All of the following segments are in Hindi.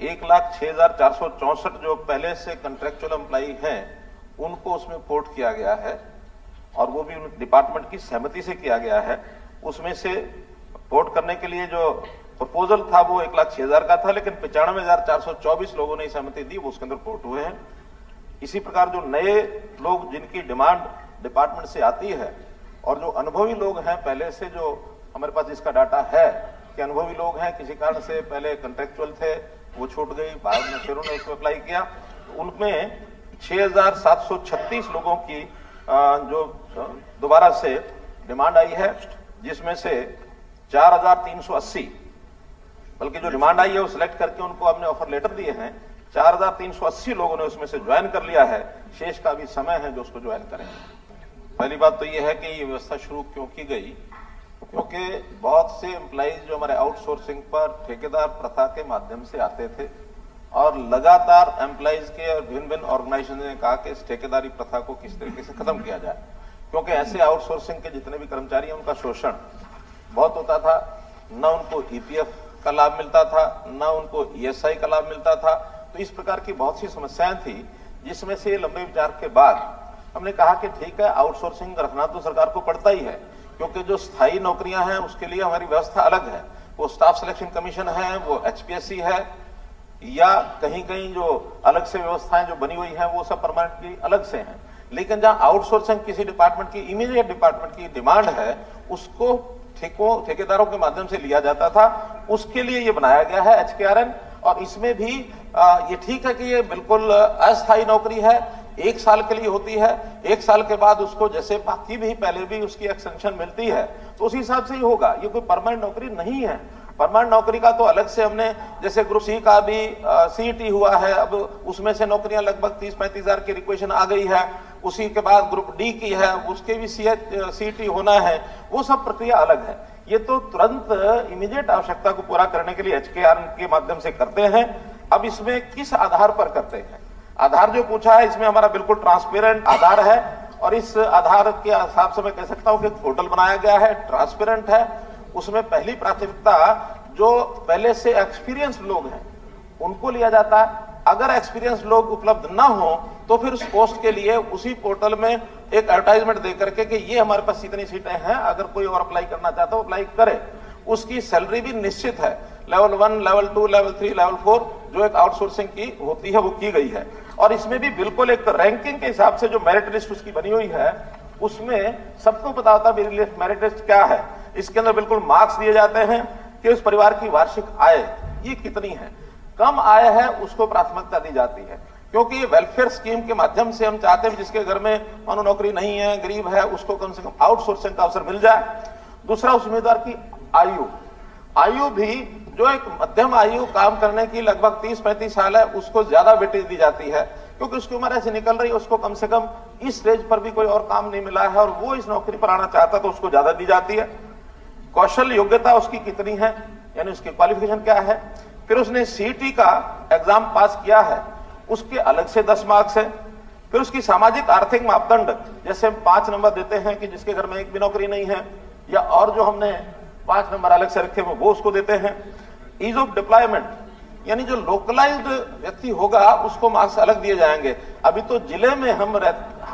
1,06,464 जो पहले से कॉन्ट्रेक्चुअल एम्प्लॉई हैं उनको उसमें पोर्ट किया गया है और वो भी डिपार्टमेंट की सहमति से किया गया है। उसमें से पोर्ट करने के लिए जो प्रपोजल था वो 1,06,000 का था, लेकिन 95,424 लोगों ने सहमति दी, वो उसके अंदर पोर्ट हुए हैं। इसी प्रकार जो नए लोग जिनकी डिमांड डिपार्टमेंट से आती है और जो अनुभवी लोग हैं पहले से, जो हमारे पास इसका डाटा है कि अनुभवी लोग हैं, किसी कारण से पहले कॉन्ट्रेक्चुअल थे, वो छूट गई, बाद में फिर उन्होंने उसको अप्लाई किया, तो उनमें 6,736 लोगों की जो दोबारा से डिमांड आई है, जिसमें से 4,380 बल्कि जो डिमांड आई है वो सिलेक्ट करके उनको हमने ऑफर लेटर दिए हैं। 4,380 लोगों ने उसमें से ज्वाइन कर लिया है। शेष का भी समय है जो उसको ज्वाइन करेंगे। पहली बात तो ये है कि ये व्यवस्था शुरू क्यों की गई, क्योंकि बहुत से एम्प्लॉइज जो हमारे आउटसोर्सिंग पर ठेकेदार प्रथा के माध्यम से आते थे और लगातार एम्प्लॉइज के और भिन्न भिन्न ऑर्गेनाइजेशन ने कहा कि इस ठेकेदारी प्रथा को किस तरीके से खत्म किया जाए, क्योंकि ऐसे आउटसोर्सिंग के जितने भी कर्मचारी हैं उनका शोषण बहुत होता था। न उनको ईपीएफ का लाभ मिलता था, न उनको ईएसआई का लाभ मिलता था। तो इस प्रकार की बहुत सी समस्याएं थी, जिसमें से लंबे विचार के बाद हमने कहा कि ठीक है, आउटसोर्सिंग रखना तो सरकार को पड़ता ही है, क्योंकि जो स्थायी नौकरियां हैं उसके लिए हमारी व्यवस्था अलग है। वो स्टाफ सिलेक्शन कमीशन है, वो एचपीएससी है, या कहीं कहीं जो अलग से व्यवस्थाएं जो बनी हुई हैं वो सब परमानेंटली अलग से हैं। लेकिन जहां आउटसोर्सिंग किसी डिपार्टमेंट की, इमीडिएट डिपार्टमेंट की डिमांड है, उसको ठेकेदारों के माध्यम से लिया जाता था, उसके लिए ये बनाया गया है एचकेआरएन। और इसमें भी ये ठीक है कि ये बिल्कुल अस्थायी नौकरी है, 1 साल के लिए होती है। 1 साल के बाद उसको जैसे बाकी भी पहले भी उसकी एक्सटेंशन मिलती है तो उसी हिसाब से ही होगा। ये कोई परमानेंट नौकरी नहीं है। परमानेंट नौकरी का तो अलग से हमने, जैसे ग्रुप सी का भी सीईटी हुआ है, अब उसमें से नौकरियां लगभग 30-35 हजार की रिक्वेशन आ गई है। उसी के बाद ग्रुप डी की है, उसके भी सीईटी होना है, वो सब प्रक्रिया अलग है। ये तो तुरंत इमीडिएट आवश्यकता को पूरा करने के लिए एचकेआरएन के माध्यम से करते हैं। अब इसमें किस आधार पर करते हैं, आधार जो पूछा है, इसमें हमारा बिल्कुल ट्रांसपेरेंट आधार है और इस आधार के हिसाब से मैं कह सकता हूं कि पोर्टल बनाया गया है, ट्रांसपेरेंट है। उसमें पहली प्राथमिकता जो पहले से एक्सपीरियंस लोग हैं उनको लिया जाता है। अगर एक्सपीरियंस लोग उपलब्ध ना हो तो फिर उस पोस्ट के लिए उसी पोर्टल में एक एडवर्टाइजमेंट दे करके कि ये हमारे पास इतनी सीटें हैं, अगर कोई और अप्लाई करना चाहता है अप्लाई करे। उसकी सैलरी भी निश्चित है, लेवल 1, लेवल 2, लेवल 3, लेवल 4 जो एक आउटसोर्सिंग की होती है वो की गई है। और इसमें भी बिल्कुल एक रैंकिंग के हिसाब से जो मेरिट लिस्ट उसकी बनी हुई है, उसमें सबको पता होता है मेरिट लिस्ट क्या है। इसके अंदर बिल्कुल मार्क्स दिए जाते हैं कि उस परिवार की वार्षिक आय ये कितनी है। कम आय है उसको प्राथमिकता दी जाती है, क्योंकि ये वेलफेयर स्कीम के माध्यम से हम चाहते हैं जिसके घर में मानो नौकरी नहीं है, गरीब है, उसको कम से कम आउटसोर्सिंग का अवसर मिल जाए। दूसरा, उस उम्मीदवार की आयु भी जो एक मध्यम आयु काम करने की लगभग 30-35 साल है, उसको ज्यादा वेटेज दी जाती है, क्योंकि उसकी उम्र ऐसे निकल रही है, उसको कम से कम इस स्टेज पर भी कोई और काम नहीं मिला है और वो इस नौकरी पर आना चाहता है तो उसको ज्यादा दी जाती है। कौशल योग्यता उसकी कितनी है, यानी उसकी क्वालिफिकेशन क्या है। फिर उसने सीईटी का एग्जाम पास किया है, उसके अलग से 10 मार्क्स है। फिर उसकी सामाजिक आर्थिक मापदंड, जैसे 5 नंबर देते हैं कि जिसके घर में एक भी नौकरी नहीं है, या और जो हमने 5 नंबर अलग से रखे वो उसको देते हैं। ईज ऑफ डिप्लॉयमेंट, यानी जो लोकलाइज्ड व्यक्ति होगा उसको मार्क्स अलग दिए जाएंगे। अभी तो जिले में हम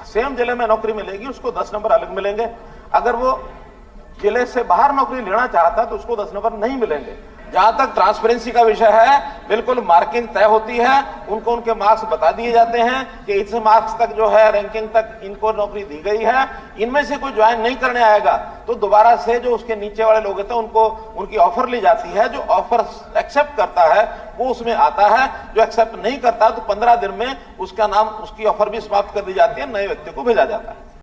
सेम जिले में नौकरी मिलेगी, उसको 10 नंबर अलग मिलेंगे। अगर वो जिले से बाहर नौकरी लेना चाहता तो उसको 10 नंबर नहीं मिलेंगे। जहां तक ट्रांसपेरेंसी का विषय है, बिल्कुल मार्किंग तय होती है, उनको उनके मार्क्स बता दिए जाते हैं कि इतने मार्क्स तक जो है रैंकिंग तक इनको नौकरी दी गई है। इनमें से कोई ज्वाइन नहीं करने आएगा तो दोबारा से जो उसके नीचे वाले लोग होते हैं उनको उनकी ऑफर ली जाती है। जो ऑफर एक्सेप्ट करता है वो उसमें आता है, जो एक्सेप्ट नहीं करता तो 15 दिन में उसका नाम, उसकी ऑफर भी समाप्त कर दी जाती है, नए व्यक्ति को भेजा जाता है।